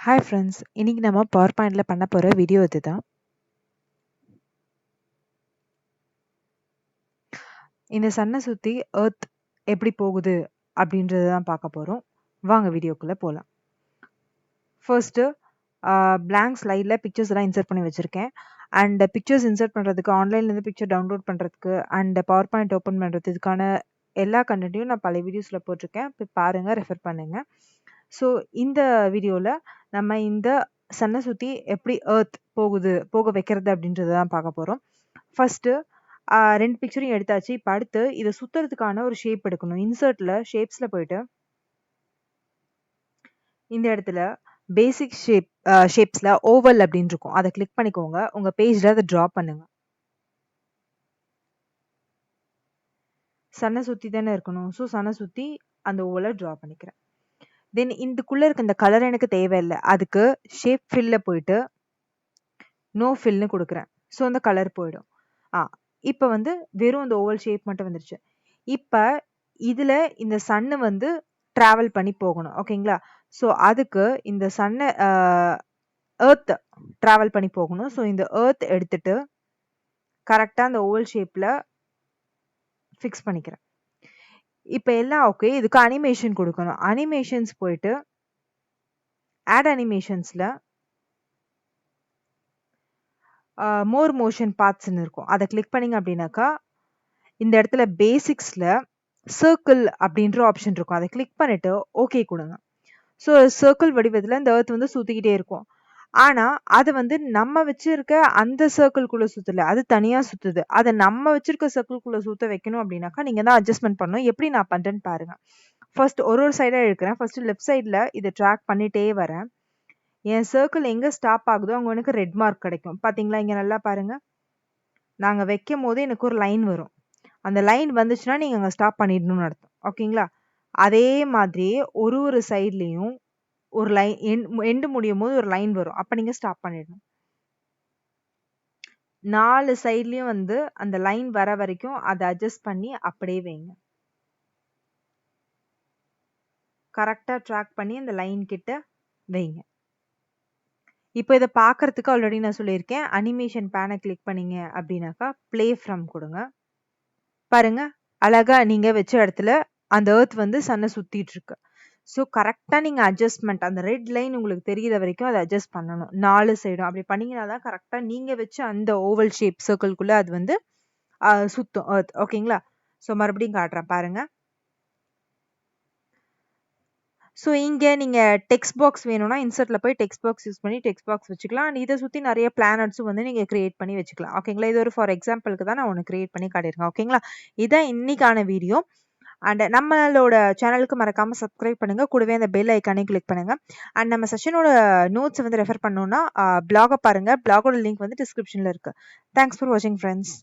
Hi friends, இன்னைக்கு நம்ம PowerPointல பண்ண போகிற வீடியோ இதுதான். இந்த சன்னை சுற்றி எர்த் எப்படி போகுது அப்படின்றது தான் பார்க்க போகிறோம். வாங்க வீடியோக்குள்ளே போகலாம். ஃபர்ஸ்ட்டு blank ஸ்லைடில் பிக்சர்ஸ் எல்லாம் இன்சர்ட் பண்ணி வச்சுருக்கேன். அண்ட் பிக்சர்ஸ் இன்சர்ட் பண்ணுறதுக்கு ஆன்லைன்லேருந்து பிக்சர் டவுன்லோட் பண்ணுறதுக்கு அண்ட் PowerPoint ஓப்பன் பண்ணுறது இதுக்கான எல்லா கண்டென்ட்டையும் நான் பல வீடியோஸில் போட்டிருக்கேன். போய் பாருங்கள், ரெஃபர் பண்ணுங்கள். ஸோ இந்த வீடியோவில் நம்ம இந்த சன்னை சுற்றி எப்படி எர்த் போக வைக்கிறது அப்படின்றத தான் பார்க்க போகிறோம். ஃபஸ்ட்டு 2 பிக்சரையும் எடுத்தாச்சு. இப்போ அடுத்து இதை சுற்றுறதுக்கான ஒரு ஷேப் எடுக்கணும். இன்சர்ட்டில் ஷேப்ஸில் போயிட்டு இந்த இடத்துல பேசிக் ஷேப்ஸில் ஓவல் அப்படின்னு இருக்கும். அதை கிளிக் பண்ணிக்கோங்க. உங்கள் பேஜில் அதை ட்ரா பண்ணுங்க. சன்னை சுற்றி தானே இருக்கணும். ஸோ சன்னை சுற்றி அந்த ஓவலை ட்ரா பண்ணிக்கிறேன். தென் இதுக்குள்ளே இருக்க இந்த கலர் எனக்கு தேவையில்லை. அதுக்கு ஷேப் ஃபில்ல போயிட்டு நோ ஃபில்னு கொடுக்குறேன். ஸோ அந்த கலர் போயிடும். இப்போ வெறும் அந்த ஓவல் ஷேப் மட்டும் வந்துருச்சு. இப்போ இதில் இந்த சன்னு ட்ராவல் பண்ணி போகணும். ஓகேங்களா? ஸோ அதுக்கு இந்த சன்னை எர்த் ட்ராவல் பண்ணி போகணும். ஸோ இந்த எர்த் எடுத்துட்டு கரெக்டாக அந்த ஓவல் ஷேப்பில் ஃபிக்ஸ் பண்ணிக்கிறேன். இப்போ எல்லாம் ஓகே. இதுக்கு அனிமேஷன் கொடுக்கணும். அனிமேஷன்ஸ் போயிட்டு ஆட் அனிமேஷன்ஸில் மோர் மோஷன் பார்ட்ஸ்ன்னு இருக்கும். அதை கிளிக் பண்ணிங்க அப்படின்னாக்கா இந்த இடத்துல பேசிக்ஸில் சர்க்கிள் அப்படின்ற ஆப்ஷன் இருக்கும். அதை கிளிக் பண்ணிவிட்டு ஓகே கொடுங்க. ஸோ சர்க்கிள் வடிவத்தில் இந்த எர்த் சுற்றிக்கிட்டே இருக்கும். ஆனால் அது நம்ம வச்சுருக்க அந்த சர்க்கிள்குள்ளே சுற்றலை, அது தனியாக சுற்றுது. அதை நம்ம வச்சுருக்க சர்க்கிள்குள்ளே சுற்ற வைக்கணும் அப்படின்னாக்கா நீங்கள் தான் அட்ஜஸ்ட்மெண்ட் பண்ணணும். எப்படி நான் பண்ணுறேன்னு பாருங்கள். ஃபர்ஸ்ட் ஒரு சைடாக எடுக்கிறேன். ஃபர்ஸ்ட் லெஃப்ட் சைடில் இதை ட்ராக் பண்ணிகிட்டே வரேன். என் சர்க்கிள் எங்கே ஸ்டாப் ஆகுதோ அங்கே எனக்கு ரெட் மார்க் கிடைக்கும். பார்த்தீங்களா? இங்கே நல்லா பாருங்கள். நாங்கள் வைக்கும் போது எனக்கு ஒரு லைன் வரும். அந்த லைன் வந்துச்சுன்னா நீங்கள் அங்கே ஸ்டாப் பண்ணிடணும்னு அர்த்தம். ஓகேங்களா? அதே மாதிரியே ஒரு சைட்லேயும் ஒரு லைன் எண்டு முடியும் போது ஒரு லைன் வரும். அப்போ நீங்கள் ஸ்டாப் பண்ணிடணும். 4 சைட்லேயும் அந்த லைன் வர வரைக்கும் அதை அட்ஜஸ்ட் பண்ணி அப்படியே வைங்க. கரெக்டாக ட்ராக் பண்ணி அந்த லைன் கிட்ட வைங்க. இப்போ இதை பார்க்கறதுக்கு ஆல்ரெடி நான் சொல்லியிருக்கேன். அனிமேஷன் பேனை கிளிக் பண்ணீங்க அப்படின்னாக்கா ப்ளே ஃப்ரம் கொடுங்க. பாருங்க, அழகா நீங்கள் வச்ச இடத்துல அந்த எர்த் சன்னை சுற்றிட்டு இருக்கு. ஸோ கரெக்டாக நீங்கள் அட்ஜஸ்ட்மெண்ட் அந்த ரெட் லைன் உங்களுக்கு தெரிகிற வரைக்கும் அதை அட்ஜஸ்ட் பண்ணணும். 4 சைடும் அப்படி பண்ணிங்கன்னா தான் கரெக்டாக நீங்கள் வச்ச அந்த ஓவல் ஷேப் சர்க்கிள்குள்ளே அது சுத்தும் எர்த். ஓகேங்களா? ஸோ மறுபடியும் காட்டுறேன் பாருங்கள். ஸோ இங்கே நீங்கள் டெக்ஸ்ட் பாக்ஸ் வேணும்னா இன்சர்ட்டில் போய் டெக்ஸ்ட் பாக்ஸ் யூஸ் பண்ணி டெக்ஸ்ட் பாக்ஸ் வச்சுக்கலாம். அண்ட் இதை சுற்றி நிறைய பிளானட்ஸும் நீங்கள் கிரியேட் பண்ணி வச்சுக்கலாம். ஓகேங்களா? இது ஒரு ஃபார் எக்ஸாம்பிளுக்கு தான் நான் ஒன்று கிரியேட் பண்ணி காட்டியிருக்கேன். ஓகேங்களா? இதான் இன்னைக்கான வீடியோ. அண்ட் நம்மளோட சேனலுக்கு மறக்காமல் சப்ஸ்கிரைப் பண்ணுங்கள். கூடவே அந்த பெல் ஐக்கானே கிளிக் பண்ணுங்கள். அண்ட் நம்ம செஷனோட நோட்ஸ் ரெஃபர் பண்ணோன்னா பிளாகை பாருங்கள். பிளாகோட லிங்க் டிஸ்கிரிப்ஷனில் இருக்குது. தேங்க்ஸ் ஃபார் வாட்சிங் ஃப்ரெண்ட்ஸ்.